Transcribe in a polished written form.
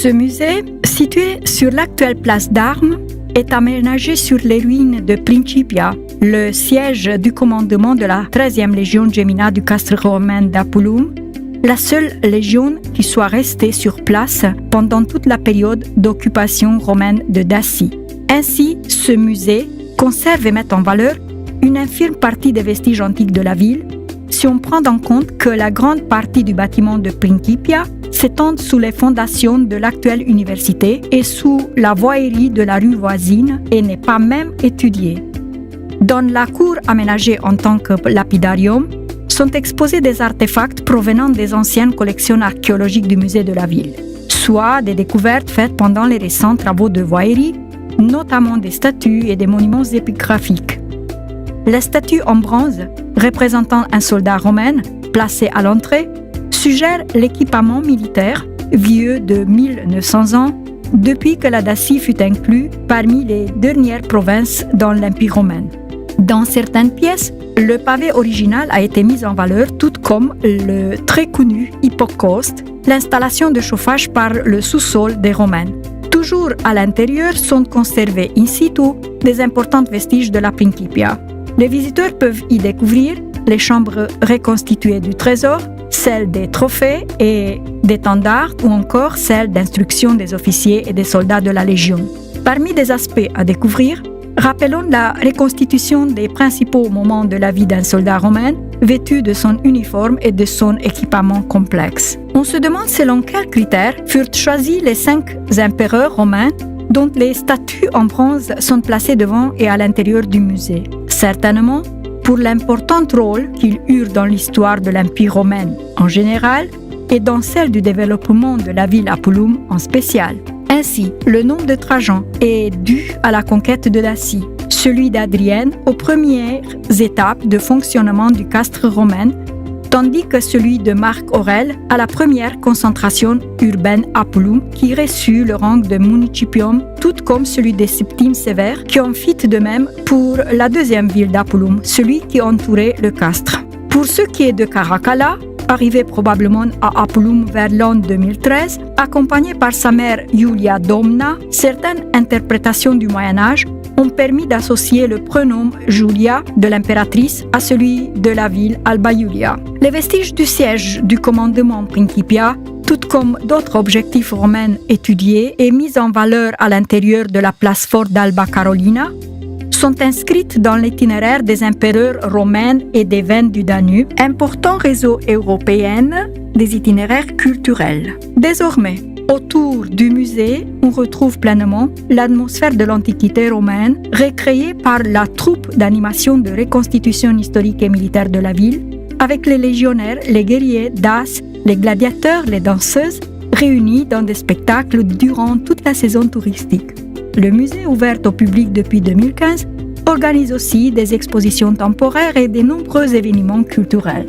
Ce musée, situé sur l'actuelle place d'Armes, est aménagé sur les ruines de Principia, le siège du commandement de la 13e Légion Gemina du castre romain d'Apulum, la seule légion qui soit restée sur place pendant toute la période d'occupation romaine de Dacie. Ainsi, ce musée conserve et met en valeur une infime partie des vestiges antiques de la ville, si on prend en compte que la grande partie du bâtiment de Principia s'étend sous les fondations de l'actuelle université et sous la voirie de la rue voisine et n'est pas même étudiée. Dans la cour aménagée en tant que lapidarium, sont exposés des artefacts provenant des anciennes collections archéologiques du musée de la ville, soit des découvertes faites pendant les récents travaux de voirie, notamment des statues et des monuments épigraphiques. Les statues en bronze, représentant un soldat romain placé à l'entrée, suggèrent l'équipement militaire, vieux de 1900 ans, depuis que la Dacie fut inclus parmi les dernières provinces dans l'Empire romain. Dans certaines pièces, le pavé original a été mis en valeur, tout comme le très connu hypocauste, l'installation de chauffage par le sous-sol des Romains. Toujours à l'intérieur sont conservés in situ des importants vestiges de la Principia. Les visiteurs peuvent y découvrir les chambres reconstituées du trésor, celles des trophées et des étendards ou encore celles d'instruction des officiers et des soldats de la Légion. Parmi des aspects à découvrir, rappelons la reconstitution des principaux moments de la vie d'un soldat romain vêtu de son uniforme et de son équipement complexe. On se demande selon quels critères furent choisis les 5 empereurs romains dont les statues en bronze sont placées devant et à l'intérieur du musée. Certainement, pour l'important rôle qu'ils eurent dans l'histoire de l'Empire romain en général et dans celle du développement de la ville Apulum en spécial. Ainsi, le nom de Trajan est dû à la conquête de Dacie, celui d'Adrienne aux premières étapes de fonctionnement du castre romain, tandis que celui de Marc Aurèle à la première concentration urbaine Apulum qui reçut le rang de municipium, tout comme celui de Septime Sévère qui en fit de même pour la deuxième ville d'Apulum, celui qui entourait le castre. Pour ce qui est de Caracalla, arrivé probablement à Apulum vers l'an 2013, accompagné par sa mère Iulia Domna, certaines interprétations du Moyen-Âge ont permis d'associer le prénom Julia de l'impératrice à celui de la ville Alba Iulia. Les vestiges du siège du commandement Principia, tout comme d'autres objectifs romains étudiés et mis en valeur à l'intérieur de la place forte d'Alba Carolina, sont inscrites dans l'itinéraire des empereurs romains et des veines du Danube, important réseau européen des itinéraires culturels. Désormais, autour du musée, on retrouve pleinement l'atmosphère de l'Antiquité romaine, recréée par la troupe d'animation de reconstitution historique et militaire de la ville, avec les légionnaires, les guerriers, Daces, les gladiateurs, les danseuses, réunis dans des spectacles durant toute la saison touristique. Le musée, ouvert au public depuis 2015, organise aussi des expositions temporaires et de nombreux événements culturels.